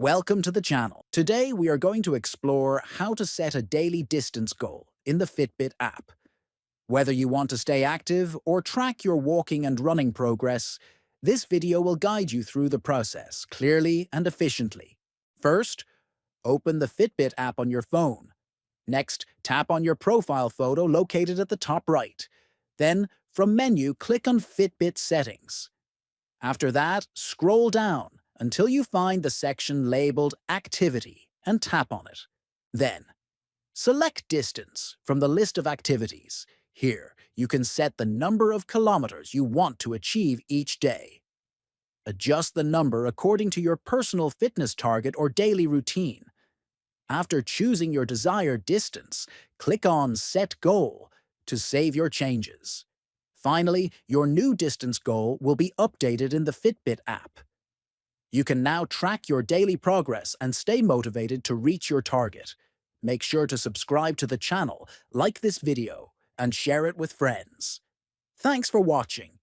Welcome to the channel. Today we are going to explore how to set a daily distance goal in the Fitbit app. Whether you want to stay active or track your walking and running progress, this video will guide you through the process clearly and efficiently. First, open the Fitbit app on your phone. Next, tap on your profile photo located at the top right. Then, from menu, click on Fitbit Settings. After that, scroll down until you find the section labeled Activity and tap on it. Then, select Distance from the list of activities. Here, you can set the number of kilometers you want to achieve each day. Adjust the number according to your personal fitness target or daily routine. After choosing your desired distance, click on Set Goal to save your changes. Finally, your new distance goal will be updated in the Fitbit app. You can now track your daily progress and stay motivated to reach your target. Make sure to subscribe to the channel, like this video, and share it with friends. Thanks for watching.